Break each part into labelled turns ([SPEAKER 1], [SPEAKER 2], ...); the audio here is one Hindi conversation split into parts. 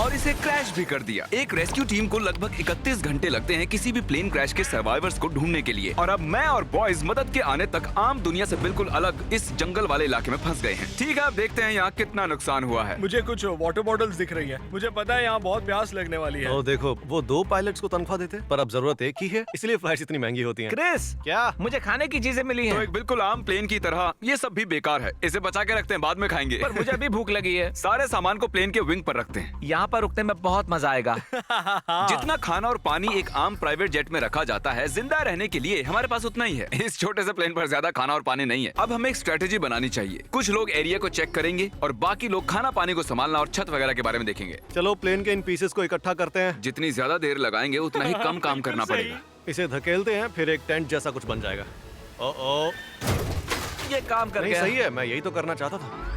[SPEAKER 1] और इसे क्रैश भी कर दिया। एक रेस्क्यू टीम को लगभग 31 घंटे लगते हैं किसी भी प्लेन क्रैश के सर्वाइवर्स को ढूंढने के लिए। और अब मैं और बॉयज मदद के आने तक आम दुनिया से बिल्कुल अलग इस जंगल वाले इलाके में फंस गए हैं। ठीक है, अब देखते हैं यहाँ कितना नुकसान हुआ है।
[SPEAKER 2] मुझे कुछ वाटर बॉटल्स दिख रही है। मुझे पता है यहाँ बहुत प्यास लगने वाली है।
[SPEAKER 3] ओ देखो, वो 2 पायलट्स को तनख्वाह देते, पर अब जरूरत एक ही है, इसलिए फ्लाइट्स इतनी महंगी होती हैं।
[SPEAKER 4] क्रिस,
[SPEAKER 3] क्या?
[SPEAKER 4] मुझे खाने की चीजें मिली
[SPEAKER 1] तो
[SPEAKER 4] हैं।
[SPEAKER 1] एक बिल्कुल आम प्लेन की तरह ये सब भी बेकार है। इसे बचा के रखते हैं, बाद में खाएंगे।
[SPEAKER 4] पर मुझे अभी भूख लगी है।
[SPEAKER 1] सारे सामान को प्लेन के विंग पर रखते हैं।
[SPEAKER 4] यहाँ पर रुकने में बहुत मजा आएगा।
[SPEAKER 1] जितना खाना और पानी एक आम प्राइवेट जेट में रखा जाता है, जिंदा रहने के लिए हमारे पास उतना ही है। इस छोटे से प्लेन पर ज्यादा खाना और पानी नहीं है। अब हमें एक स्ट्रेटेजी बनानी चाहिए। कुछ लोग एरिया को चेक करेंगे और बाकी लोग खाना पानी को संभालना और छत वगैरह के बारे में देखेंगे।
[SPEAKER 3] चलो प्लेन के इन पीसेस को इकट्ठा करते हैं।
[SPEAKER 1] जितनी ज्यादा देर लगाएंगे उतना ही कम काम करना पड़ेगा।
[SPEAKER 3] इसे धकेलते हैं, फिर एक टेंट जैसा कुछ बन जाएगा। ओ
[SPEAKER 4] ये काम कर
[SPEAKER 3] नहीं,
[SPEAKER 4] गया।
[SPEAKER 3] सही है, मैं यही तो करना चाहता था।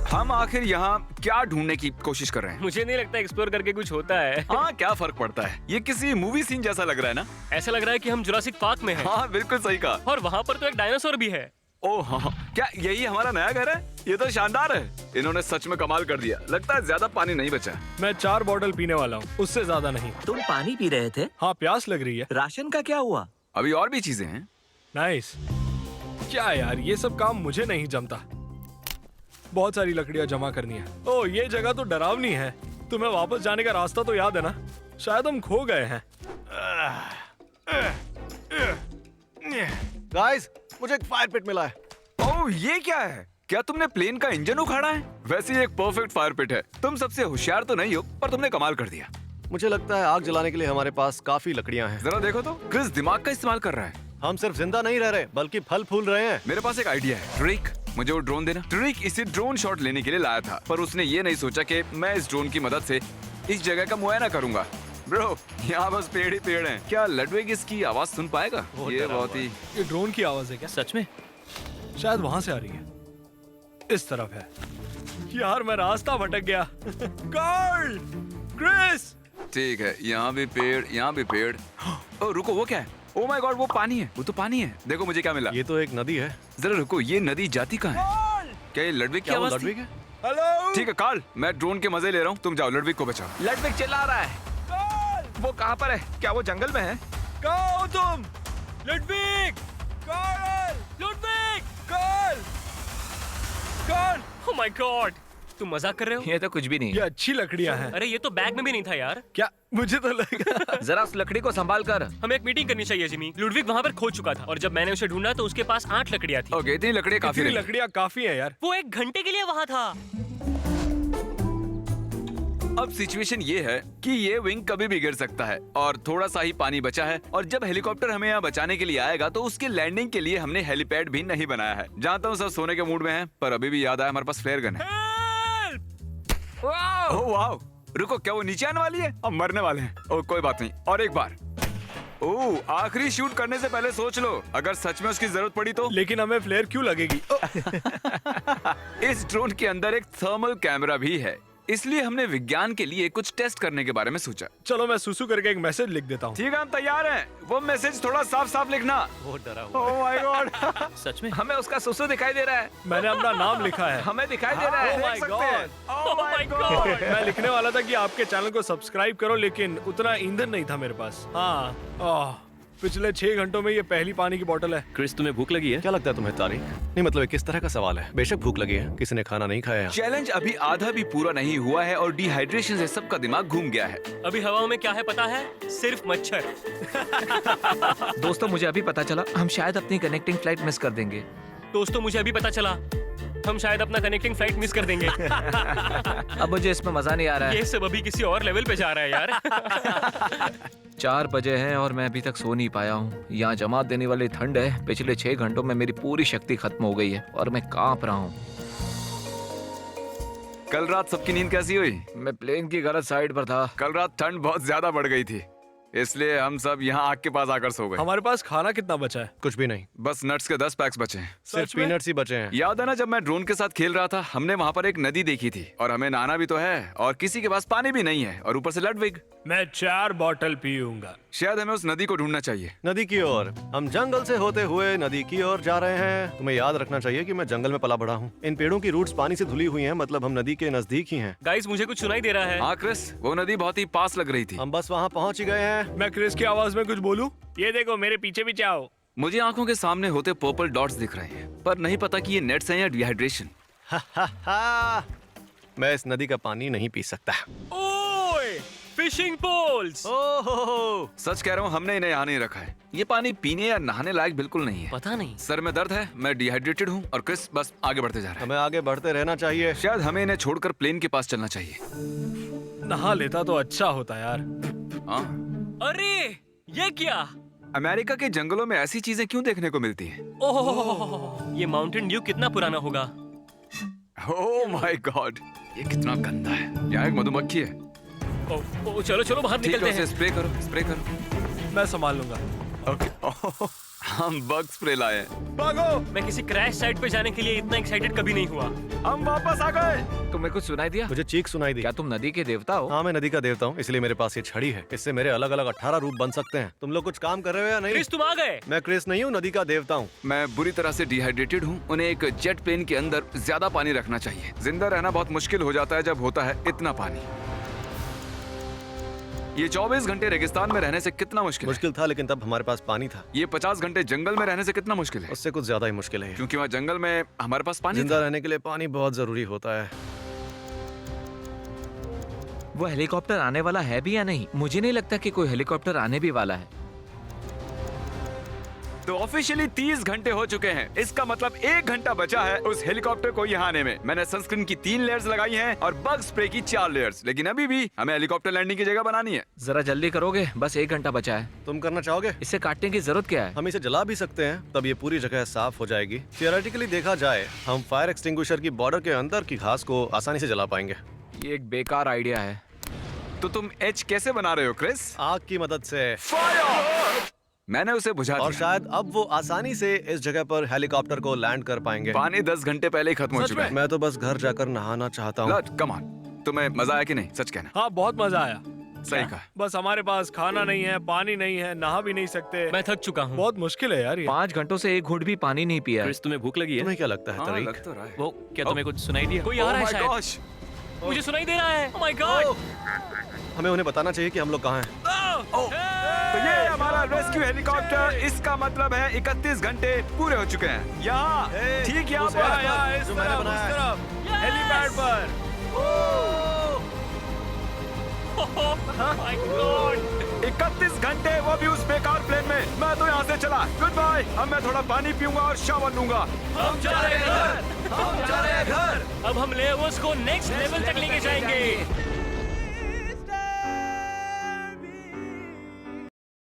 [SPEAKER 1] हम आखिर यहाँ क्या ढूंढने की कोशिश कर रहे हैं?
[SPEAKER 5] मुझे नहीं लगता एक्सप्लोर करके कुछ होता है।
[SPEAKER 1] हाँ, क्या फर्क पड़ता है? ये किसी मूवी सीन जैसा लग रहा है ना?
[SPEAKER 5] ऐसा लग रहा है कि हम जुरासिक पार्क में हैं।
[SPEAKER 1] हाँ, बिल्कुल सही कहा।
[SPEAKER 5] और वहाँ पर तो एक डायनासोर भी है।
[SPEAKER 1] ओह हाँ, क्या यही हमारा नया घर है? ये तो शानदार है। इन्होंने सच में कमाल कर दिया। लगता है ज्यादा पानी नहीं बचा।
[SPEAKER 2] मैं 4 बॉटल पीने वाला हूँ, उससे ज्यादा नहीं।
[SPEAKER 4] तुम पानी पी रहे थे?
[SPEAKER 2] हाँ, प्यास लग रही है।
[SPEAKER 4] राशन का क्या हुआ?
[SPEAKER 1] अभी और भी चीजें हैं।
[SPEAKER 2] नाइस। क्या यार, ये सब काम मुझे नहीं जमता। बहुत सारी लकड़ियाँ जमा करनी है। ओह, ये जगह तो डरावनी है। तुम्हें वापस जाने का रास्ता तो याद है ना? शायद हम खो गए हैं।
[SPEAKER 3] गाइस, मुझे एक फायर पिट मिला है।
[SPEAKER 1] ओह, ये क्या है? क्या तुमने प्लेन का इंजन उखाड़ा है? वैसे ये एक परफेक्ट फायर पिट है। तुम सबसे होशियार तो नहीं हो, पर तुमने कमाल कर दिया।
[SPEAKER 3] मुझे लगता है आग जलाने के लिए हमारे पास काफी लकड़ियां हैं।
[SPEAKER 1] जरा देखो तो, क्रिस दिमाग का इस्तेमाल कर रहा है।
[SPEAKER 3] हम सिर्फ जिंदा नहीं रह रहे, बल्कि फल फूल रहे हैं।
[SPEAKER 1] मेरे पास एक आइडिया है। ट्रिक, मुझे वो ड्रोन देना। ट्रिक इसे ड्रोन शॉट लेने के लिए लाया था, पर उसने ये नहीं सोचा कि मैं इस ड्रोन की मदद से इस जगह का मुआयना करूंगा। ब्रो, यहाँ बस पेड़ ही पेड़ हैं। क्या लडविग इसकी आवाज सुन पाएगा? ये बहुत ही
[SPEAKER 2] ये ड्रोन की आवाज है क्या?
[SPEAKER 5] सच में?
[SPEAKER 2] शायद वहां से आ रही है। इस तरफ है। यार, मैं रास्ता भटक गया। कार्ल! क्रिस!
[SPEAKER 1] ठीक है। यहाँ भी पेड़, यहाँ भी पेड़। ओ रुको, वो क्या है? ओ माय गॉड, वो पानी है। वो तो पानी है। देखो मुझे क्या मिला।
[SPEAKER 3] ये तो एक नदी है।
[SPEAKER 1] जरा रुको, ये नदी जाती कहाँ है? क्या ये लडविग की
[SPEAKER 3] क्या वो
[SPEAKER 1] आवाज थी?
[SPEAKER 3] लडविग है?
[SPEAKER 2] हेलो!
[SPEAKER 1] ठीक है कार्ल, मैं ड्रोन के मजे ले रहा हूँ। तुम जाओ, लडविग को बचाओ।
[SPEAKER 4] लड़विक चिल्ला रहा है। वो कहाँ पर है? क्या वो जंगल में है?
[SPEAKER 2] कहाँ हो तुम? Ludwig! Karl! Ludwig! Karl! Karl!
[SPEAKER 5] Oh my God, तुम मजाक कर रहे हो?
[SPEAKER 4] ये तो कुछ भी नहीं
[SPEAKER 2] ये
[SPEAKER 4] है।
[SPEAKER 2] अच्छी लकड़ियाँ हैं।
[SPEAKER 5] अरे ये तो बैग में भी नहीं था यार।
[SPEAKER 2] क्या? मुझे तो लगा।
[SPEAKER 4] जरा उस लकड़ी को संभाल कर।
[SPEAKER 5] हमें एक मीटिंग करनी चाहिए जिमी। लुडविग वहाँ पर खो चुका था और जब मैंने उसे ढूंढा तो उसके पास 8 लकड़ियाँ थी।
[SPEAKER 1] ओके, इतनी लकड़ियाँ काफी
[SPEAKER 2] इतनी
[SPEAKER 1] रही।
[SPEAKER 2] लकड़ियाँ काफी हैं यार।
[SPEAKER 5] वो 1 घंटे के लिए वहाँ था।
[SPEAKER 1] अब सिचुएशन ये है कि ये विंग कभी भी गिर सकता है और थोड़ा सा ही पानी बचा है। और जब हेलीकॉप्टर हमें यहाँ बचाने के लिए आएगा तो उसके लैंडिंग के लिए हमने हेलीपैड भी नहीं बनाया है। जानता हूँ सब सोने के मूड में हैं, पर अभी भी याद आया हमारे पास फ्लेयर गन है। ओह वाह! रुको, क्या वो नीचे आने वाली है? अब मरने वाले हैं। ओह कोई बात नहीं, और एक बार। ओह, आखिरी शूट करने से पहले सोच लो, अगर सच में उसकी जरूरत पड़ी तो।
[SPEAKER 2] लेकिन हमें फ्लेयर क्यों लगेगी?
[SPEAKER 1] इस ड्रोन के अंदर एक थर्मल कैमरा भी है, इसलिए हमने विज्ञान के लिए कुछ टेस्ट करने के बारे में सोचा।
[SPEAKER 2] चलो मैं सुसु करके एक मैसेज लिख देता हूँ।
[SPEAKER 1] ठीक है, हम तैयार हैं। वो मैसेज थोड़ा साफ साफ लिखना।
[SPEAKER 3] वो डरा हुआ।
[SPEAKER 1] ओह माय गॉड!
[SPEAKER 5] सच में?
[SPEAKER 4] हमें उसका सुसु दिखाई दे रहा है।
[SPEAKER 2] मैंने अपना नाम लिखा है।
[SPEAKER 4] हमें दिखाई दे रहा है।
[SPEAKER 2] Oh my
[SPEAKER 1] देख सकते हैं।
[SPEAKER 2] God!
[SPEAKER 1] Oh my God!
[SPEAKER 2] मैं लिखने वाला था कि आपके चैनल को सब्सक्राइब करो, लेकिन उतना ईंधन नहीं था मेरे पास। हाँ, पिछले 6 घंटों में ये पहली पानी की बोतल है।
[SPEAKER 5] क्रिस, तुम्हें भूख लगी है?
[SPEAKER 3] क्या लगता है तुम्हें तारीख? नहीं, मतलब ये किस तरह का सवाल है? बेशक भूख लगी है, किसी ने खाना नहीं खाया।
[SPEAKER 1] चैलेंज अभी आधा भी पूरा नहीं हुआ है और डिहाइड्रेशन से सबका दिमाग घूम गया है।
[SPEAKER 5] अभी हवाओं में क्या है पता है? सिर्फ मच्छर।
[SPEAKER 4] दोस्तों, मुझे अभी पता चला हम शायद अपनी कनेक्टिंग फ्लाइट मिस कर देंगे।
[SPEAKER 5] दोस्तों, मुझे अभी पता चला हम शायद अपना कनेक्टिंग फ्लाइट मिस कर देंगे।
[SPEAKER 4] अब मुझे इसमें मजा नहीं आ रहा है।
[SPEAKER 5] ये सब अभी किसी और लेवल पे जा रहा है यार।
[SPEAKER 4] 4 बजे हैं और मैं अभी तक सो नहीं पाया हूँ। यहाँ जमात देने वाली ठंड है। पिछले 6 घंटों में मेरी पूरी शक्ति खत्म हो गई है और मैं कांप रहा हूँ।
[SPEAKER 1] कल रात सबकी नींद कैसी हुई?
[SPEAKER 4] मैं प्लेन की गलत साइड पर था।
[SPEAKER 1] कल रात ठंड बहुत ज्यादा बढ़ गई थी। इसलिए हम सब यहाँ आग के पास आकर सो गए।
[SPEAKER 2] हमारे पास खाना कितना बचा है?
[SPEAKER 3] कुछ भी नहीं,
[SPEAKER 1] बस नट्स के 10 पैक्स बचे हैं।
[SPEAKER 3] सिर्फ
[SPEAKER 2] सच में?
[SPEAKER 3] पीनट्स ही बचे हैं।
[SPEAKER 1] याद है ना जब मैं ड्रोन के साथ खेल रहा था, हमने वहाँ पर एक नदी देखी थी और हमें नहाना भी तो है और किसी के पास पानी भी नहीं है और ऊपर से लडविग।
[SPEAKER 2] मैं 4 बॉटल पीऊंगा।
[SPEAKER 1] शायद हमें उस नदी को ढूंढना चाहिए।
[SPEAKER 3] नदी की ओर। हम जंगल से होते हुए नदी की ओर जा रहे हैं। तुम्हें याद रखना चाहिए कि मैं जंगल में पला बड़ा हूँ। इन पेड़ों की रूट्स पानी से धुली हुई हैं, मतलब हम नदी के नजदीक ही हैं।
[SPEAKER 5] गाइस मुझे कुछ सुनाई दे रहा है।
[SPEAKER 1] हाँ क्रिस, वो नदी बहुत ही पास लग रही थी।
[SPEAKER 3] हम बस वहाँ पहुँच ही गए हैं।
[SPEAKER 2] मैं क्रिस की आवाज में कुछ बोलूं? ये देखो मेरे पीछे पीछे आओ।
[SPEAKER 1] मुझे आंखों के सामने होते पर्पल डॉट्स दिख रहे हैं, पर नहीं पता कि ये नेट्स हैं या डिहाइड्रेशन।
[SPEAKER 3] मैं इस नदी का पानी नहीं पी सकता।
[SPEAKER 5] ओए फिशिंग पोल्स।
[SPEAKER 3] ओहो,
[SPEAKER 1] सच कह रहा हूँ, हमने इन्हें यहाँ नहीं रखा है। ये पानी पीने या नहाने लायक बिल्कुल नहीं है।
[SPEAKER 5] पता नहीं।
[SPEAKER 1] सर में दर्द है, मैं डिहाइड्रेटेड हूँ और क्रिस बस आगे बढ़ते जा रहा है।
[SPEAKER 3] हमें आगे बढ़ते रहना चाहिए।
[SPEAKER 1] शायद हमें इन्हें छोड़कर प्लेन के पास चलना चाहिए।
[SPEAKER 2] नहा लेता तो अच्छा होता यार।
[SPEAKER 1] हाँ,
[SPEAKER 5] अरे ये क्या?
[SPEAKER 1] अमेरिका के जंगलों में ऐसी चीजें क्यों देखने को मिलती हैं?
[SPEAKER 5] ओह ये माउंटेन ड्यू कितना पुराना होगा।
[SPEAKER 1] ओह माय गॉड, ये कितना गंदा है। यहाँ एक मधुमक्खी है।
[SPEAKER 5] ओ चलो चलो बाहर
[SPEAKER 1] ठीक है,
[SPEAKER 5] निकलते
[SPEAKER 1] उसे
[SPEAKER 5] हैं।
[SPEAKER 1] स्प्रे करो, स्प्रे करो।
[SPEAKER 2] मैं संभाल लूंगा।
[SPEAKER 1] ओके। हम बग स्प्रे लाए हैं।
[SPEAKER 2] भागो।
[SPEAKER 5] मैं किसी क्रैश साइट पे जाने के लिए इतना एक्साइटेड कभी नहीं हुआ।
[SPEAKER 1] हम वापस आ गए।
[SPEAKER 4] तुम्हें कुछ सुनाई दिया?
[SPEAKER 3] मुझे चीख सुनाई दी।
[SPEAKER 4] क्या तुम नदी के देवता हो?
[SPEAKER 3] हाँ, मैं नदी का देवता हूँ, इसलिए मेरे पास ये छड़ी है। इससे मेरे अलग अलग 18 रूप बन सकते हैं। तुम लोग कुछ काम कर रहे हो या नहीं?
[SPEAKER 5] क्रिस तुम आ गए।
[SPEAKER 3] मैं क्रिस नहीं हूँ, नदी का देवता हूँ।
[SPEAKER 1] मैं बुरी तरह से डिहाइड्रेटेड हूँ। उन्हें एक जेट प्लेन के अंदर ज्यादा पानी रखना चाहिए। जिंदा रहना बहुत मुश्किल हो जाता है जब होता है इतना पानी। ये 24 घंटे रेगिस्तान में रहने से कितना मुश्किल है।
[SPEAKER 3] मुश्किल था, लेकिन तब हमारे पास पानी था।
[SPEAKER 1] ये 50 घंटे जंगल में रहने से कितना मुश्किल है,
[SPEAKER 3] उससे कुछ ज्यादा ही मुश्किल है।
[SPEAKER 1] क्योंकि वहाँ जंगल में हमारे पास पानी
[SPEAKER 3] जिंदा
[SPEAKER 1] था।
[SPEAKER 3] रहने के लिए पानी बहुत जरूरी होता है।
[SPEAKER 4] वो हेलीकॉप्टर आने वाला है भी या नहीं? मुझे नहीं लगता कि कोई हेलीकॉप्टर आने भी वाला है।
[SPEAKER 1] तो ऑफिशियली 30 घंटे हो चुके हैं। इसका मतलब 1 घंटा बचा है उस हेलीकॉप्टर को यहाँ आने में। मैंने सनस्क्रीन की 3 लेयर्स लगाई हैं और बग स्प्रे की 4 लेयर्स, लेकिन अभी भी हमें हेलीकॉप्टर लैंडिंग की जगह बनानी है।
[SPEAKER 4] जरा जल्दी करोगे? बस 1 घंटा बचा है।
[SPEAKER 3] तुम करना चाहोगे?
[SPEAKER 4] इसे काटने की जरूरत क्या है?
[SPEAKER 3] हम इसे जला भी सकते हैं, तब ये पूरी जगह साफ हो जाएगी। थियोरेटिकली देखा जाए, हम फायर एक्सटिंग्विशर की बॉर्डर के अंदर की घास को आसानी से जला पाएंगे।
[SPEAKER 4] ये एक बेकार आइडिया है।
[SPEAKER 1] तो तुम एच कैसे बना रहे हो क्रिस?
[SPEAKER 3] आग की मदद से।
[SPEAKER 1] मैंने उसे बुझा
[SPEAKER 3] और
[SPEAKER 1] दिया।
[SPEAKER 3] शायद अब वो आसानी से इस जगह पर हेलीकॉप्टर को लैंड कर पाएंगे।
[SPEAKER 1] पानी 10 घंटे पहले ही खत्म हो
[SPEAKER 2] सच
[SPEAKER 1] चुका है।
[SPEAKER 3] मैं तो बस घर जाकर नहाना चाहता हूँ।
[SPEAKER 1] कम ऑन, तुम्हें मजा आया कि नहीं? सच कहना।
[SPEAKER 2] हाँ बहुत मजा आया।
[SPEAKER 1] सही कहा।
[SPEAKER 2] बस हमारे पास खाना नहीं है, पानी नहीं है, नहा भी नहीं सकते।
[SPEAKER 5] मैं थक चुका हूँ।
[SPEAKER 2] बहुत मुश्किल है यार ये।
[SPEAKER 4] 5 घंटों से एक घूंट भी पानी नहीं पिया है।
[SPEAKER 6] क्रिस तुम्हें भूख लगी है?
[SPEAKER 3] तुम्हें क्या लगता है
[SPEAKER 1] हाँ,
[SPEAKER 3] तरीक?
[SPEAKER 1] लग तो रहा है।
[SPEAKER 6] वो क्या तुम्हें कुछ सुनाई दिया?
[SPEAKER 5] कोई आ
[SPEAKER 1] Oh
[SPEAKER 5] रहा है
[SPEAKER 1] my
[SPEAKER 5] शायद।
[SPEAKER 1] gosh!
[SPEAKER 5] मुझे सुनाई दे रहा है। Oh my God!
[SPEAKER 3] हमें उन्हें बताना चाहिए कि हम लोग कहाँ हैं।
[SPEAKER 1] तो ये हमारा रेस्क्यू हेलीकॉप्टर। इसका मतलब है 31 घंटे पूरे हो चुके हैं। यहाँ ठीक यहाँ
[SPEAKER 3] उस
[SPEAKER 1] पर।
[SPEAKER 3] आसपास
[SPEAKER 2] यहाँ इस
[SPEAKER 3] जो मैंने
[SPEAKER 2] तरफ, उस
[SPEAKER 3] बनाया है।
[SPEAKER 2] तरफ, हेलीपैड पर।
[SPEAKER 5] Oh my God!
[SPEAKER 1] 31 घंटे, वो भी उस बेकार प्लेन में। मैं तो यहाँ से चला। Good bye. अब मैं थोड़ा पानी पीऊंगा और शावर लूंगा।
[SPEAKER 5] हम जा रहे हैं घर। हम जा रहे हैं घर। अब हम लेवल्स को नेक्स्ट लेवल तक लेके जाएंगे।